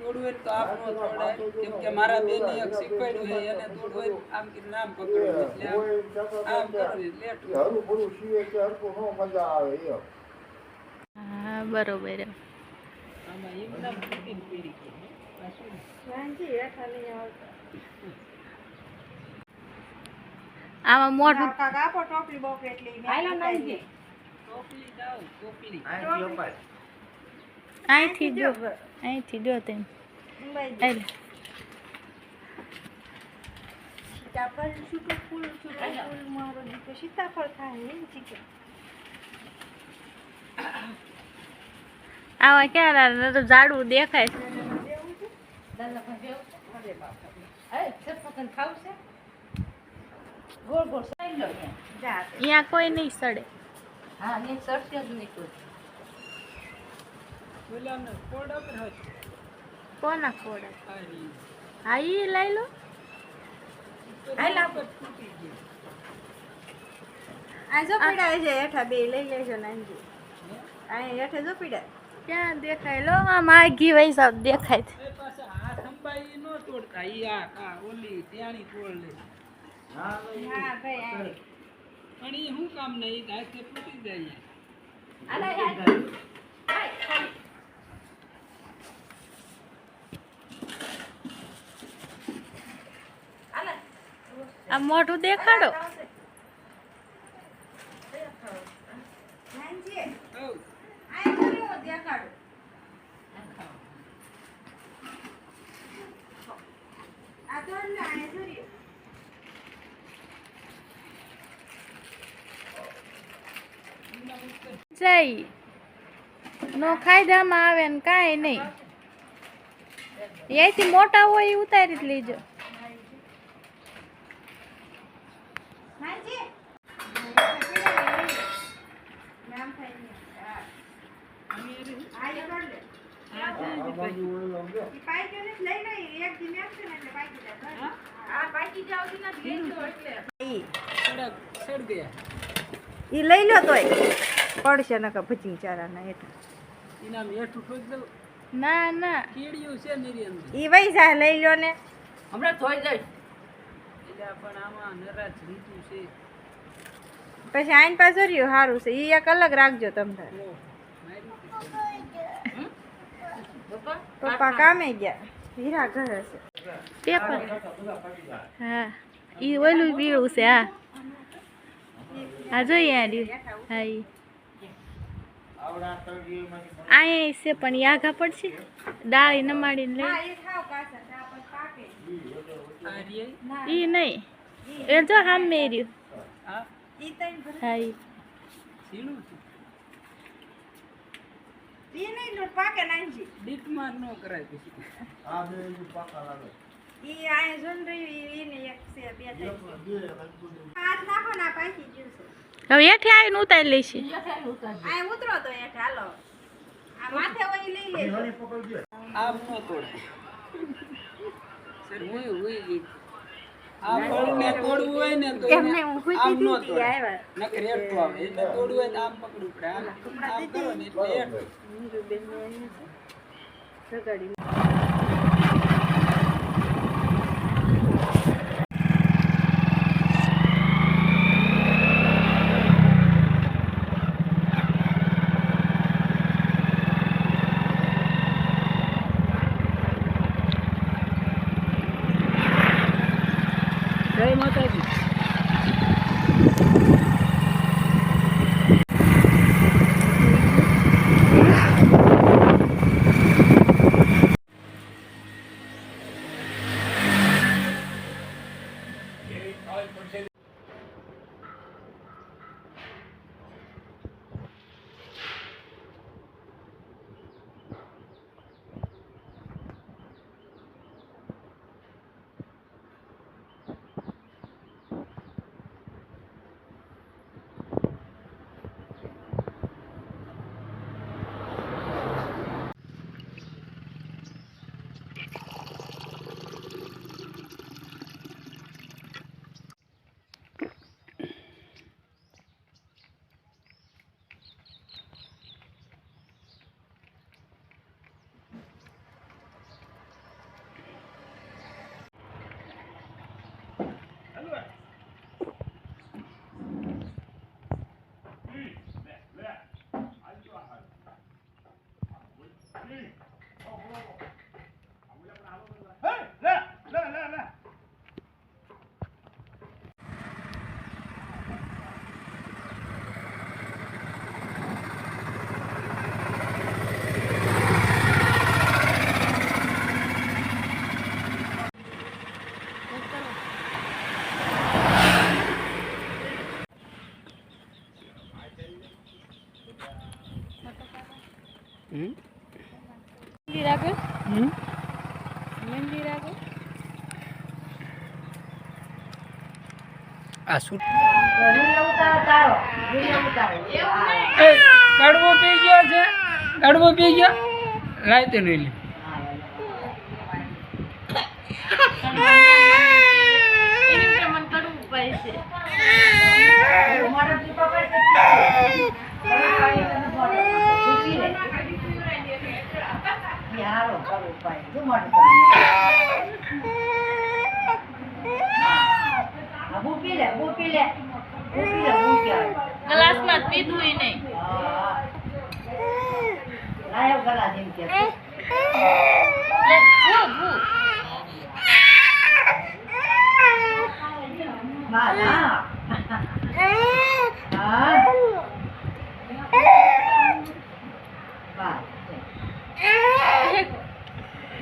તોડવું હોય તો આપનો તોડાય કેમ કે મારા બેન એક શીખવાડ્યું છે એને તોડવું હોય આમ કે નામ પકડવું એટલે આમ કરવું લેટ હરું ભરું સીએ કે હરકો નો મજા આવે એમ હા બરોબર આમાં એમ નામ ફિટિંગ કરી કે પાછું વાંજી હેઠા નહીં આવતા આમાં મોઢું કાકા આપો ટોપલી બોપલી એટલી હાલો નાખી ટોપલી દાવ ટોપલી અહીંથી જો તેમ એટલે સીતાફળ છૂટું ફૂલ મારો દીકરો સીતાફળ ખાય એમ ચીકે આમાં ક્યાં તો ઝાડવું દેખાય છે ગોળ ગોળ સાઈ લો જા અહીંયા કોઈ નહીં સડે હા ને સરસ્યો જ નહીં કોઈ બોલાને કોડા પર હોય કોના ખોડા આરી હા ઈ લઈ લો હાલા પર તૂટી ગઈ આ જો પીડા છે હેઠા બે લઈ લેજો નાનજી આ હેઠે જો પીડા ક્યાં દેખાય લો આમ આગી વૈસા દેખાય છે એ પાછા હાથ અંબાઈ નો તોડતા ઈ આ ઓલી ત્યાણી તોડ લે હા ભાઈ આ પણ ઈ શું કામ નહીં હાથે તૂટી જાય આલા યાર આ મોઢું દેખાડો નાનજી ઓ આ કર્યો દેખાડો આ તો ના આ કર્યો જઈ નો ખાયદામાં આવે ને કાંઈ નહીં અહીંથી મોટા હોય એ ઉતારી જ લેજો નાનજી નામ થાય આ યર લે ઈ પાઈ કે લઈ લઈ એક દિન આપશે ને એટલે પાઈ દીધા આ પાકી જાવ દી ના લેજો એટલે સડ ગયા ઈ લઈ લો તોય પડશે નકા ભજી ચારાના હેઠા ઇનામ હેઠું ઠોક દઉં ના ના કીડિયું છે મેરી અંદર ઈ વઈ જા લઈ લો ને હમણાં ધોઈ જાય એટલે પણ આમાં નરાજ રીતું છે પછી આઈન પાસે રહ્યું સારું છે ઈ એક અલગ રાખજો તમને લો મારી પપ્પા કામે ગયા હીરા ઘરે છે પેપર હા ઈ ઓલું પીળું છે હા હા જોઈએ આ રહ્યું હા ઈ અહીંયા છે પણ ઈ આઘા પડશે ડાળી નમાડીને લઈ હા એ ખાવ કાસા આપણ પાકે આ રીએ ઈ નહીં એ જો સામે રહ્યું આ ઈ તઈ ભર હા ઈ સીલું છે ઈ નહીં લો પાકે નાનજી ડીકમાં ન કરાય પછી ઈ આય જોન રહ્યું ઈ ને એક છે બે ત્રણ હાથ નાખો ના પાકી ગયું છે હવે હેઠે આવીને ઉતારી લઈશી આય ઉતરો તો હેઠ હાલો આ માથે ઓય લઈ લેજો આમ ન તોડાય સર હું આ ફળને તોડવું હોય ને તો એમને હું ખુશી આમ ન દીધી તોડાય આવ્યા નકર હેઠું આવે એટલે તોડવું હોય તો આમ પકડવું પડે આમ કરો ને એટલે હેઠું નીરુ બેન ને અહીંયા છે સગાડી જય માતાજી મંદિર આગળ આ શું એ કડવો પી ગયો છે, કડવો પી ગયો લાય તે લઈ લે. ગ્લાસમાં પીધું ય નહીં.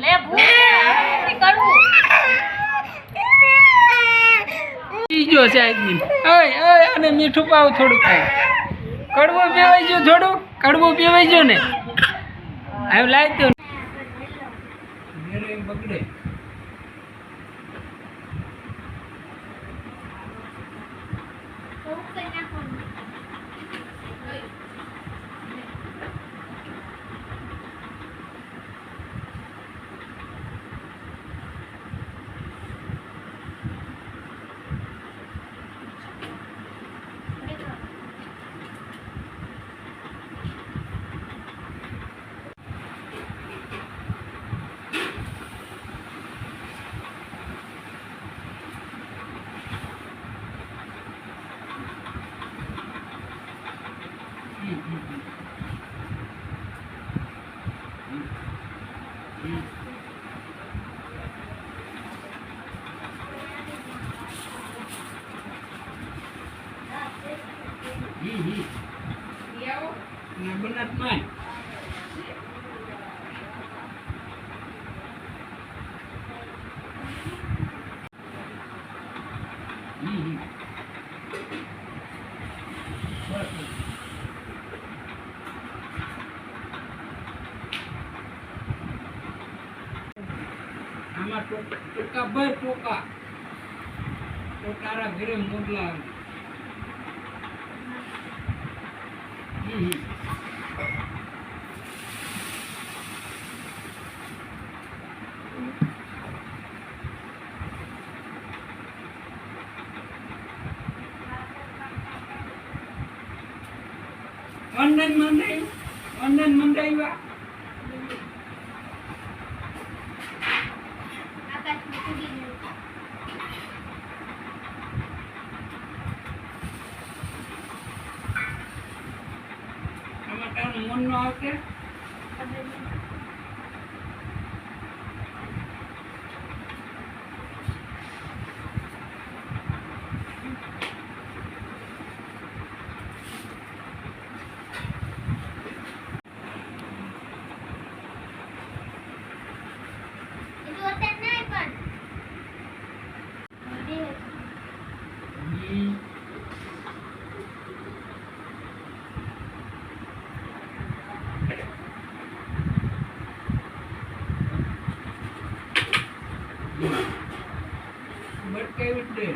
લે ભૂખ કરવું પી ગયો છે આદમી. ઓય ઓય અને મીઠું પાવ થોડું ખાય. કડવો પીવાઈ ગયો, થોડું કડવો પીવાઈ ગયો ને. હવે લાય તો બગડે. આમાં ટોકા ભર ટોકા તો તારા ઘરે મોકલા આવે. ઓનલાઈન મંગાવ્યા મન નો આવશે. બટ કઈ